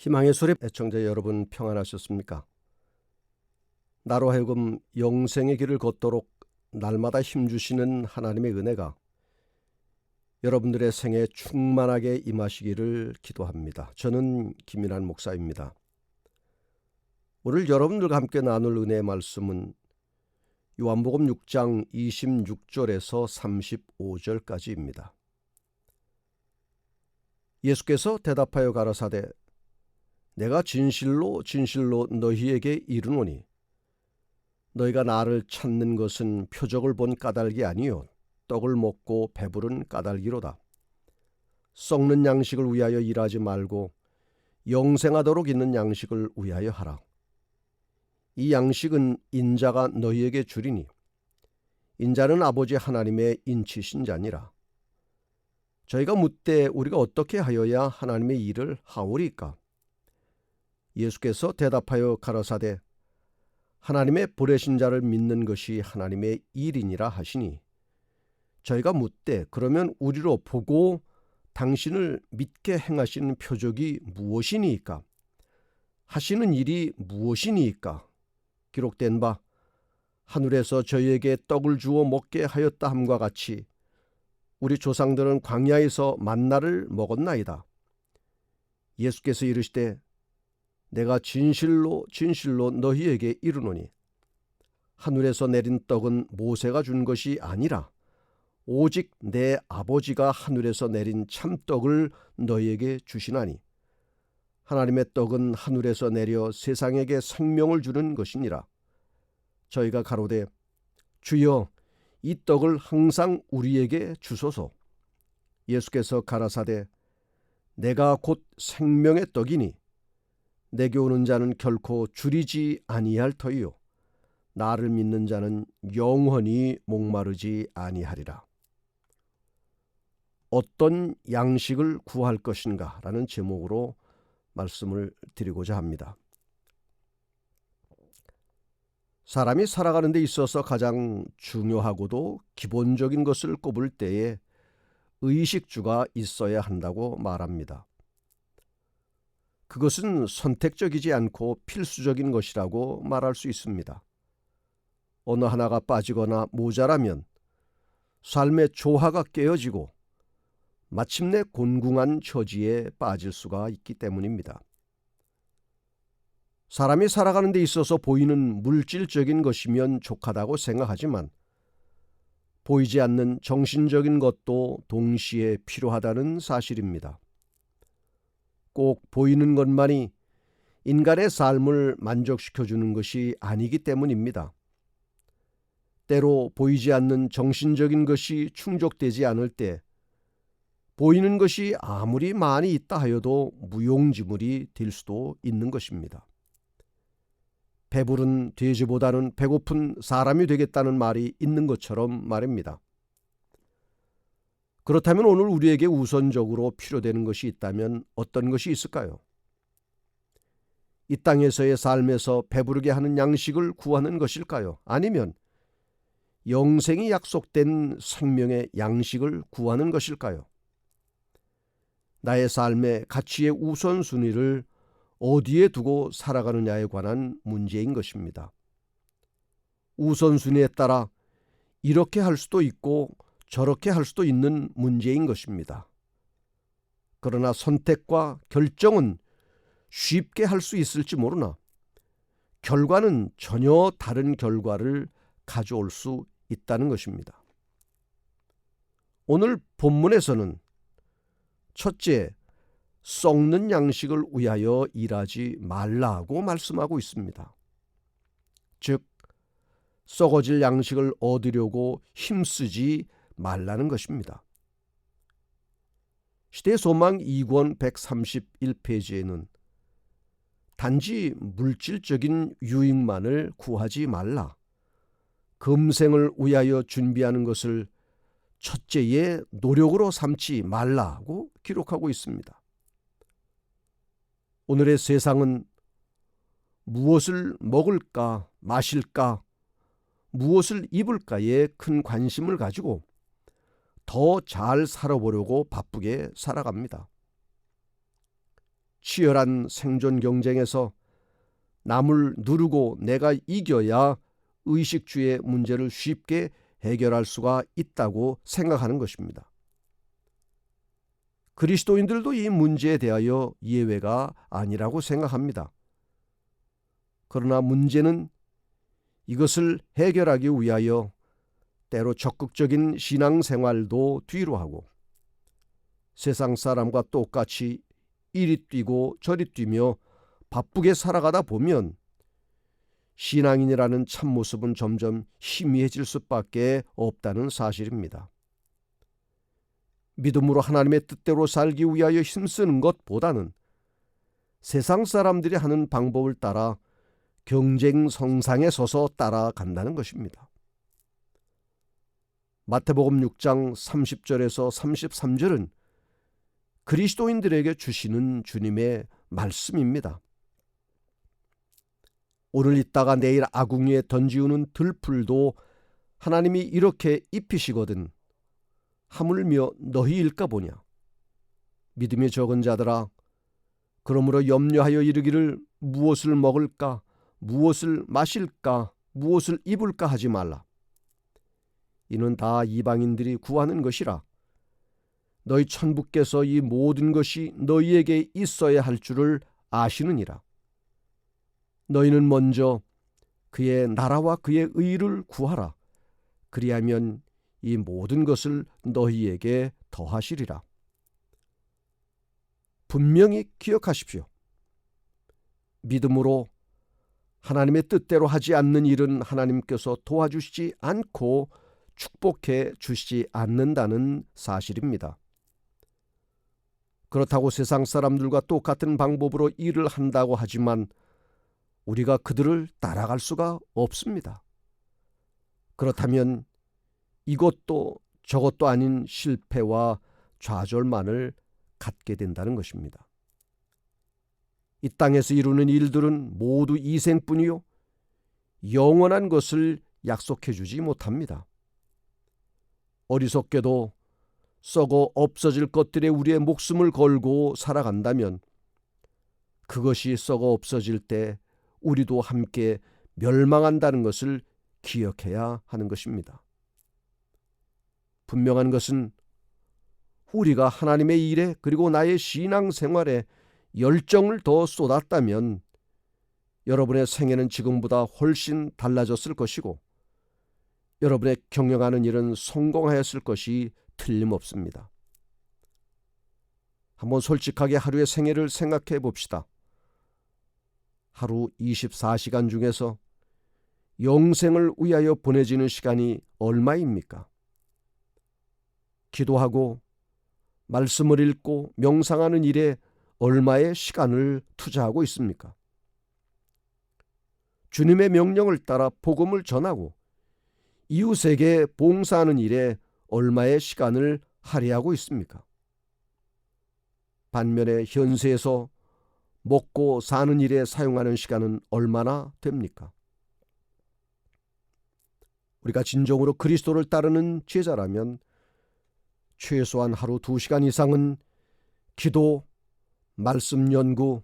희망의 소리 애청자 여러분, 평안하셨습니까? 나로 하여금 영생의 길을 걷도록 날마다 힘주시는 하나님의 은혜가 여러분들의 생에 충만하게 임하시기를 기도합니다. 저는 김인환 목사입니다. 오늘 여러분들과 함께 나눌 은혜의 말씀은 요한복음 6장 26절에서 35절까지입니다. 예수께서 대답하여 가라사대 내가 진실로 진실로 너희에게 이르노니 너희가 나를 찾는 것은 표적을 본 까닭이 아니요 떡을 먹고 배부른 까닭이로다. 썩는 양식을 위하여 일하지 말고 영생하도록 있는 양식을 위하여 하라. 이 양식은 인자가 너희에게 주리니 인자는 아버지 하나님의 인치신 자니라. 저희가 묻되 우리가 어떻게 하여야 하나님의 일을 하오리까? 예수께서 대답하여 가라사대 하나님의 보내신 자를 믿는 것이 하나님의 일이니라 하시니 저희가 묻되 그러면 우리로 보고 당신을 믿게 행하시는 표적이 무엇이니까? 하시는 일이 무엇이니까? 기록된 바 하늘에서 저희에게 떡을 주어 먹게 하였다 함과 같이 우리 조상들은 광야에서 만나를 먹었나이다. 예수께서 이르시되 내가 진실로 진실로 너희에게 이르노니 하늘에서 내린 떡은 모세가 준 것이 아니라 오직 내 아버지가 하늘에서 내린 참떡을 너희에게 주시나니 하나님의 떡은 하늘에서 내려 세상에게 생명을 주는 것이니라. 저희가 가로되 주여 이 떡을 항상 우리에게 주소서. 예수께서 가라사대 내가 곧 생명의 떡이니 내게 오는 자는 결코 줄이지 아니할 터이요 나를 믿는 자는 영원히 목마르지 아니하리라. 어떤 양식을 구할 것인가? 라는 제목으로 말씀을 드리고자 합니다. 사람이 살아가는 데 있어서 가장 중요하고도 기본적인 것을 꼽을 때에 의식주가 있어야 한다고 말합니다. 그것은 선택적이지 않고 필수적인 것이라고 말할 수 있습니다. 어느 하나가 빠지거나 모자라면 삶의 조화가 깨어지고 마침내 곤궁한 처지에 빠질 수가 있기 때문입니다. 사람이 살아가는 데 있어서 보이는 물질적인 것이면 족하다고 생각하지만 보이지 않는 정신적인 것도 동시에 필요하다는 사실입니다. 꼭 보이는 것만이 인간의 삶을 만족시켜주는 것이 아니기 때문입니다. 때로 보이지 않는 정신적인 것이 충족되지 않을 때 보이는 것이 아무리 많이 있다 하여도 무용지물이 될 수도 있는 것입니다. 배부른 돼지보다는 배고픈 사람이 되겠다는 말이 있는 것처럼 말입니다. 그렇다면 오늘 우리에게 우선적으로 필요되는 것이 있다면 어떤 것이 있을까요? 이 땅에서의 삶에서 배부르게 하는 양식을 구하는 것일까요? 아니면 영생이 약속된 생명의 양식을 구하는 것일까요? 나의 삶의 가치의 우선순위를 어디에 두고 살아가느냐에 관한 문제인 것입니다. 우선순위에 따라 이렇게 할 수도 있고 저렇게 할 수도 있는 문제인 것입니다. 그러나 선택과 결정은 쉽게 할 수 있을지 모르나 결과는 전혀 다른 결과를 가져올 수 있다는 것입니다. 오늘 본문에서는 첫째, 썩는 양식을 위하여 일하지 말라고 말씀하고 있습니다. 즉, 썩어질 양식을 얻으려고 힘쓰지 말라는 것입니다. 시대소망 2권 131페이지에는 단지 물질적인 유익만을 구하지 말라, 금생을 위하여 준비하는 것을 첫째의 노력으로 삼지 말라고 기록하고 있습니다. 오늘의 세상은 무엇을 먹을까, 마실까, 무엇을 입을까에 큰 관심을 가지고 더 잘 살아보려고 바쁘게 살아갑니다. 치열한 생존 경쟁에서 남을 누르고 내가 이겨야 의식주의 문제를 쉽게 해결할 수가 있다고 생각하는 것입니다. 그리스도인들도 이 문제에 대하여 예외가 아니라고 생각합니다. 그러나 문제는 이것을 해결하기 위하여 때로 적극적인 신앙생활도 뒤로 하고 세상 사람과 똑같이 이리 뛰고 저리 뛰며 바쁘게 살아가다 보면 신앙인이라는 참모습은 점점 희미해질 수밖에 없다는 사실입니다. 믿음으로 하나님의 뜻대로 살기 위하여 힘쓰는 것보다는 세상 사람들이 하는 방법을 따라 경쟁성상에 서서 따라간다는 것입니다. 마태복음 6장 30절에서 33절은 그리스도인들에게 주시는 주님의 말씀입니다. 오늘 있다가 내일 아궁이에 던지우는 들풀도 하나님이 이렇게 입히시거든 하물며 너희일까 보냐. 믿음이 적은 자들아, 그러므로 염려하여 이르기를 무엇을 먹을까, 무엇을 마실까, 무엇을 입을까 하지 말라. 이는 다 이방인들이 구하는 것이라. 너희 천부께서 이 모든 것이 너희에게 있어야 할 줄을 아시느니라. 너희는 먼저 그의 나라와 그의 의를 구하라. 그리하면 이 모든 것을 너희에게 더하시리라. 분명히 기억하십시오. 믿음으로 하나님의 뜻대로 하지 않는 일은 하나님께서 도와주시지 않고 축복해 주시지 않는다는 사실입니다. 그렇다고 세상 사람들과 똑같은 방법으로 일을 한다고 하지만 우리가 그들을 따라갈 수가 없습니다. 그렇다면 이것도 저것도 아닌 실패와 좌절만을 갖게 된다는 것입니다. 이 땅에서 이루는 일들은 모두 이생뿐이요 영원한 것을 약속해 주지 못합니다. 어리석게도 썩어 없어질 것들에 우리의 목숨을 걸고 살아간다면 그것이 썩어 없어질 때 우리도 함께 멸망한다는 것을 기억해야 하는 것입니다. 분명한 것은 우리가 하나님의 일에 그리고 나의 신앙생활에 열정을 더 쏟았다면 여러분의 생애는 지금보다 훨씬 달라졌을 것이고 여러분의 경영하는 일은 성공하였을 것이 틀림없습니다. 한번 솔직하게 하루의 생애를 생각해 봅시다. 하루 24시간 중에서 영생을 위하여 보내지는 시간이 얼마입니까? 기도하고 말씀을 읽고 명상하는 일에 얼마의 시간을 투자하고 있습니까? 주님의 명령을 따라 복음을 전하고 이웃에게 봉사하는 일에 얼마의 시간을 할애하고 있습니까? 반면에 현세에서 먹고 사는 일에 사용하는 시간은 얼마나 됩니까? 우리가 진정으로 그리스도를 따르는 제자라면 최소한 하루 2시간 이상은 기도, 말씀 연구,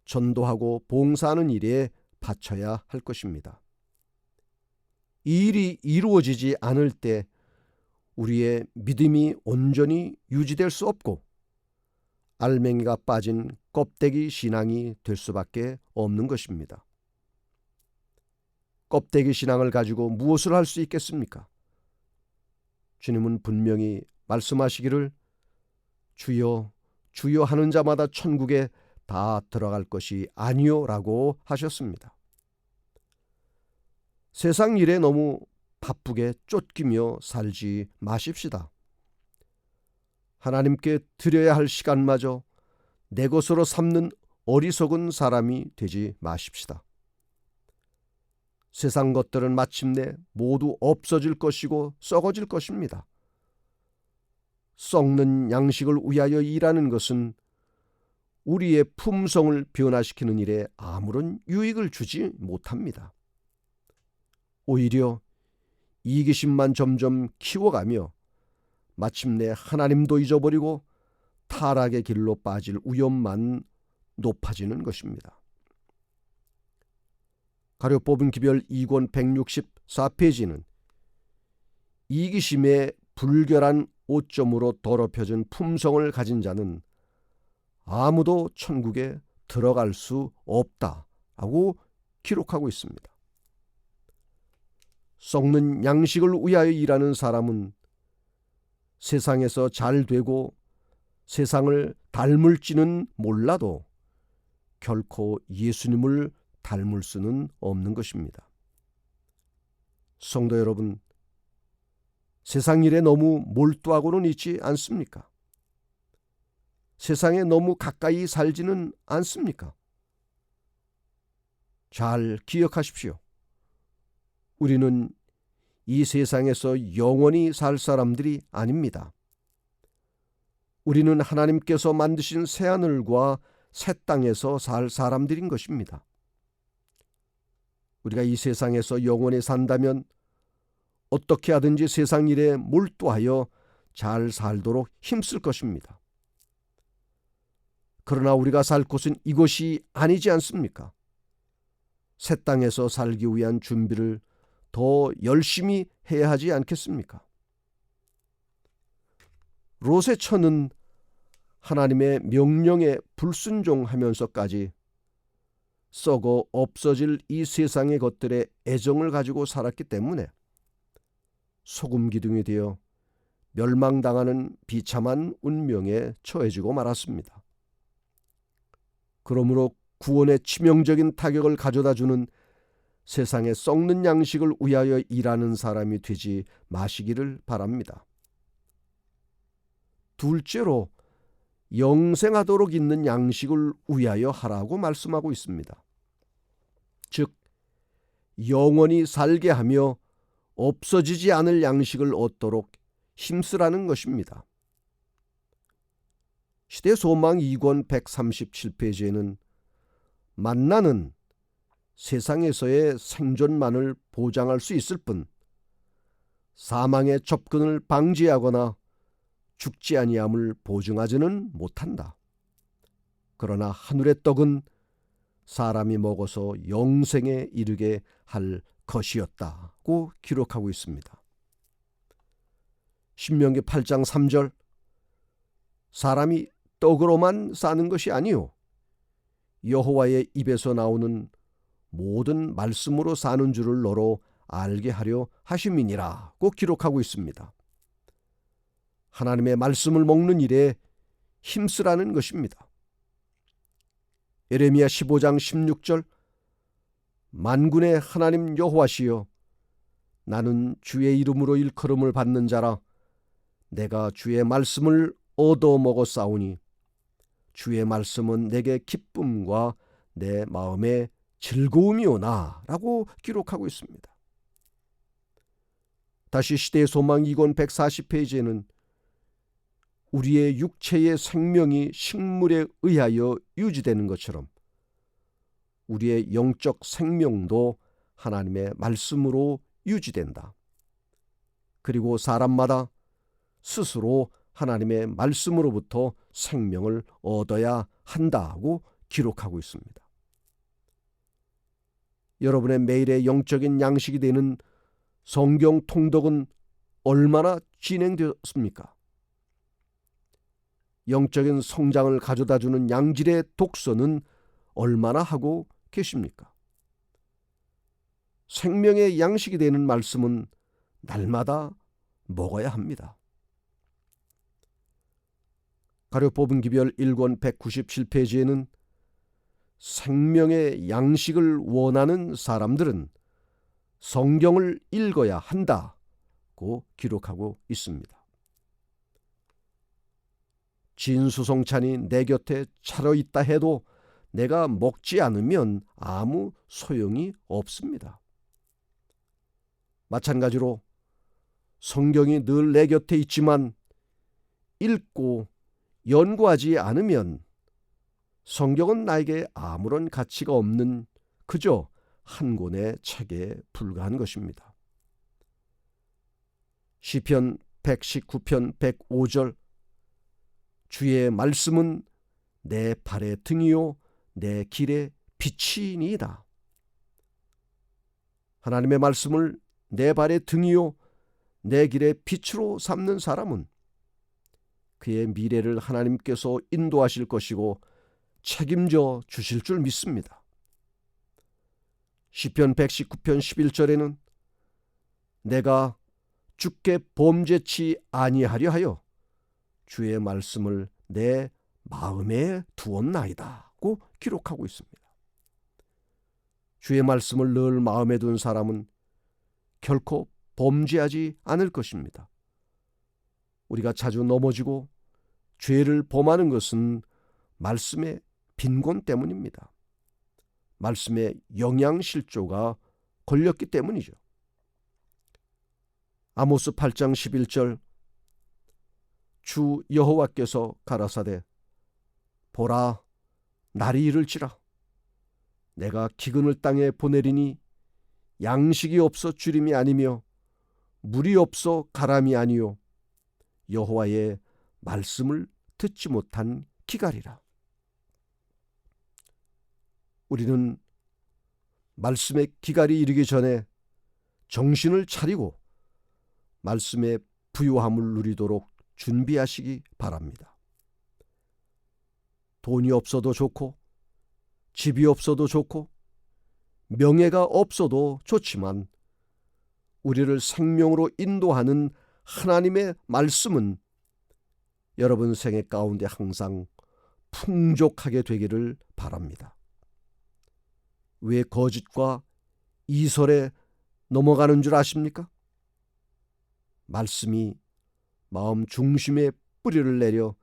전도하고 봉사하는 일에 바쳐야 할 것입니다. 이 일이 이루어지지 않을 때 우리의 믿음이 온전히 유지될 수 없고 알맹이가 빠진 껍데기 신앙이 될 수밖에 없는 것입니다. 껍데기 신앙을 가지고 무엇을 할 수 있겠습니까? 주님은 분명히 말씀하시기를 주여 주여 하는 자마다 천국에 다 들어갈 것이 아니요라고 하셨습니다. 세상 일에 너무 바쁘게 쫓기며 살지 마십시다. 하나님께 드려야 할 시간마저 내 것으로 삼는 어리석은 사람이 되지 마십시다. 세상 것들은 마침내 모두 없어질 것이고 썩어질 것입니다. 썩는 양식을 위하여 일하는 것은 우리의 품성을 변화시키는 일에 아무런 유익을 주지 못합니다. 오히려 이기심만 점점 키워가며 마침내 하나님도 잊어버리고 타락의 길로 빠질 위험만 높아지는 것입니다. 가려 뽑은 기별 2권 164페이지는 이기심에 불결한 오점으로 더럽혀진 품성을 가진 자는 아무도 천국에 들어갈 수 없다라고 기록하고 있습니다. 썩는 양식을 위하여 일하는 사람은 세상에서 잘 되고 세상을 닮을지는 몰라도 결코 예수님을 닮을 수는 없는 것입니다. 성도 여러분, 세상 일에 너무 몰두하고는 있지 않습니까? 세상에 너무 가까이 살지는 않습니까? 잘 기억하십시오. 우리는 이 세상에서 영원히 살 사람들이 아닙니다. 우리는 하나님께서 만드신 새하늘과 새 땅에서 살 사람들인 것입니다. 우리가 이 세상에서 영원히 산다면 어떻게 하든지 세상 일에 몰두하여 잘 살도록 힘쓸 것입니다. 그러나 우리가 살 곳은 이곳이 아니지 않습니까? 새 땅에서 살기 위한 준비를 더 열심히 해야 하지 않겠습니까? 롯의 처는 하나님의 명령에 불순종하면서까지 썩어 없어질 이 세상의 것들에 애정을 가지고 살았기 때문에 소금 기둥이 되어 멸망당하는 비참한 운명에 처해지고 말았습니다. 그러므로 구원의 치명적인 타격을 가져다주는 세상에 썩는 양식을 위하여 일하는 사람이 되지 마시기를 바랍니다. 둘째로 영생하도록 있는 양식을 위하여 하라고 말씀하고 있습니다. 즉 영원히 살게 하며 없어지지 않을 양식을 얻도록 힘쓰라는 것입니다. 시대소망 2권 137페이지에는 만나는 세상에서의 생존만을 보장할 수 있을 뿐 사망의 접근을 방지하거나 죽지 아니함을 보증하지는 못한다. 그러나 하늘의 떡은 사람이 먹어서 영생에 이르게 할 것이었다고 기록하고 있습니다. 신명기 8장 3절 사람이 떡으로만 사는 것이 아니요 여호와의 입에서 나오는 모든 말씀으로 사는 줄을 너로 알게 하려 하심이니라고 기록하고 있습니다. 하나님의 말씀을 먹는 일에 힘쓰라는 것입니다. 예레미야 15장 16절 만군의 하나님 여호와시여 나는 주의 이름으로 일컬음을 받는 자라 내가 주의 말씀을 얻어 먹었사오니 주의 말씀은 내게 기쁨과 내 마음에 즐거움이오나 라고 기록하고 있습니다. 다시 시대의 소망 2권 140페이지에는 우리의 육체의 생명이 식물에 의하여 유지되는 것처럼 우리의 영적 생명도 하나님의 말씀으로 유지된다. 그리고 사람마다 스스로 하나님의 말씀으로부터 생명을 얻어야 한다고 기록하고 있습니다. 여러분의 매일의 영적인 양식이 되는 성경 통독은 얼마나 진행되었습니까? 영적인 성장을 가져다주는 양질의 독서는 얼마나 하고 계십니까? 생명의 양식이 되는 말씀은 날마다 먹어야 합니다. 가려 뽑은 기별 1권 197페이지에는 생명의 양식을 원하는 사람들은 성경을 읽어야 한다고 기록하고 있습니다. 진수성찬이 내 곁에 차려 있다 해도 내가 먹지 않으면 아무 소용이 없습니다. 마찬가지로 성경이 늘 내 곁에 있지만 읽고 연구하지 않으면 성경은 나에게 아무런 가치가 없는 그저 한 권의 책에 불과한 것입니다. 시편 119편 105절 주의 말씀은 내 발의 등이요 내 길의 빛이니이다. 하나님의 말씀을 내 발의 등이요 내 길의 빛으로 삼는 사람은 그의 미래를 하나님께서 인도하실 것이고 책임져 주실 줄 믿습니다. 시편 119편 11절에는 내가 주께 범죄치 아니하려 하여 주의 말씀을 내 마음에 두었나이다고 기록하고 있습니다. 주의 말씀을 늘 마음에 둔 사람은 결코 범죄하지 않을 것입니다. 우리가 자주 넘어지고 죄를 범하는 것은 말씀의 빈곤 때문입니다. 말씀의 영양실조가 걸렸기 때문이죠. 아모스 8장 11절 주 여호와께서 가라사대 보라 날이 이를지라 내가 기근을 땅에 보내리니 양식이 없어 주림이 아니며 물이 없어 가람이 아니요 여호와의 말씀을 듣지 못한 기갈이라. 우리는 말씀의 기갈이 이르기 전에 정신을 차리고 말씀의 부요함을 누리도록 준비하시기 바랍니다. 돈이 없어도 좋고 집이 없어도 좋고 명예가 없어도 좋지만 우리를 생명으로 인도하는 하나님의 말씀은 여러분 생애 가운데 항상 풍족하게 되기를 바랍니다. 왜 거짓과 이설에 넘어가는 줄 아십니까? 말씀이 마음 중심에 뿌리를 내려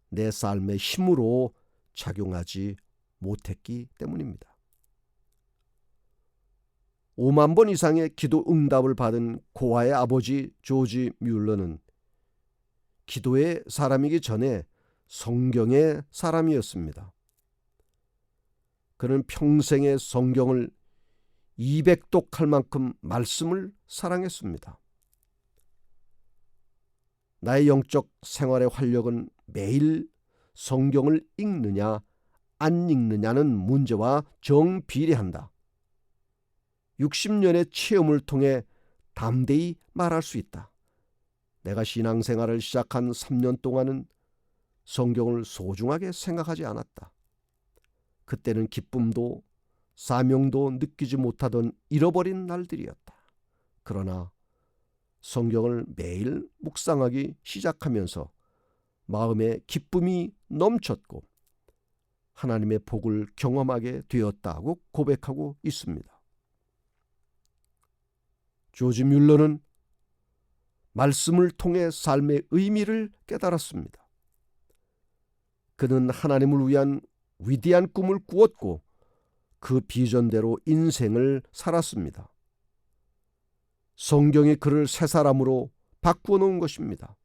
내 삶의 힘으로 작용하지 못했기 때문입니다. 5만 번 이상의 기도 응답을 받은 고아의 아버지 조지 뮬러는 기도의 사람이기 전에 성경의 사람이었습니다. 그는 평생의 성경을 200독할 만큼 말씀을 사랑했습니다. 나의 영적 생활의 활력은 매일 성경을 읽느냐 안 읽느냐는 문제와 정비례한다. 60년의 체험을 통해 담대히 말할 수 있다. 내가 신앙생활을 시작한 3년 동안은 성경을 소중하게 생각하지 않았다. 그때는 기쁨도 사명도 느끼지 못하던 잃어버린 날들이었다. 그러나 성경을 매일 묵상하기 시작하면서 마음에 기쁨이 넘쳤고 하나님의 복을 경험하게 되었다고 고백하고 있습니다. 조지 뮬러는 말씀을 통해 삶의 의미를 깨달았습니다. 그는 하나님을 위한 위대한 꿈을 꾸었고 그 비전대로 인생을 살았습니다. 성경이 그를 새 사람으로 바꾸어 놓은 것입니다.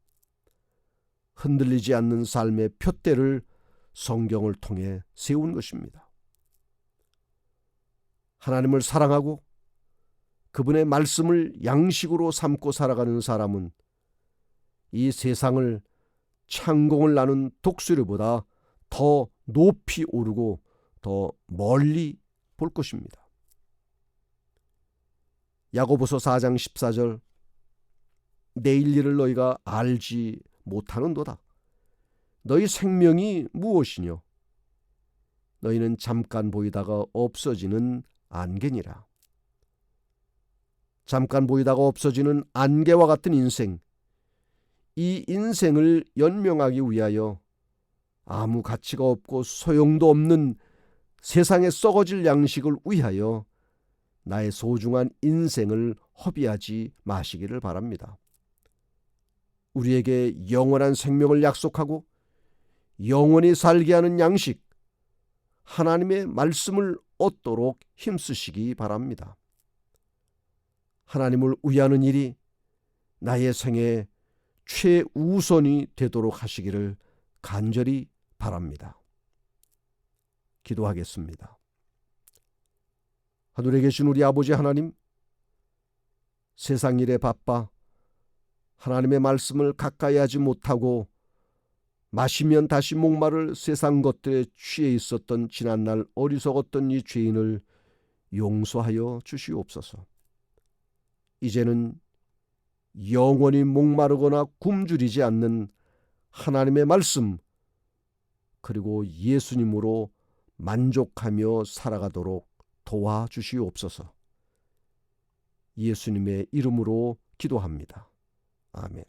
흔들리지 않는 삶의 푯대를 성경을 통해 세운 것입니다. 하나님을 사랑하고 그분의 말씀을 양식으로 삼고 살아가는 사람은 이 세상을 창공을 나눈 독수리보다 더 높이 오르고 더 멀리 볼 것입니다. 야고보서 4장 14절 내일 일을 너희가 알지 못하는도다. 너희 생명이 무엇이뇨? 너희는 잠깐 보이다가 없어지는 안개니라. 잠깐 보이다가 없어지는 안개와 같은 인생, 이 인생을 연명하기 위하여 아무 가치가 없고 소용도 없는 세상에 썩어질 양식을 위하여 나의 소중한 인생을 허비하지 마시기를 바랍니다. 우리에게 영원한 생명을 약속하고 영원히 살게 하는 양식, 하나님의 말씀을 얻도록 힘쓰시기 바랍니다. 하나님을 위하는 일이 나의 생애의 최우선이 되도록 하시기를 간절히 바랍니다. 기도하겠습니다. 하늘에 계신 우리 아버지 하나님, 세상 일에 바빠 하나님의 말씀을 가까이 하지 못하고 마시면 다시 목마를 세상 것들에 취해 있었던 지난날 어리석었던 이 죄인을 용서하여 주시옵소서. 이제는 영원히 목마르거나 굶주리지 않는 하나님의 말씀 그리고 예수님으로 만족하며 살아가도록 도와주시옵소서. 예수님의 이름으로 기도합니다. 아멘.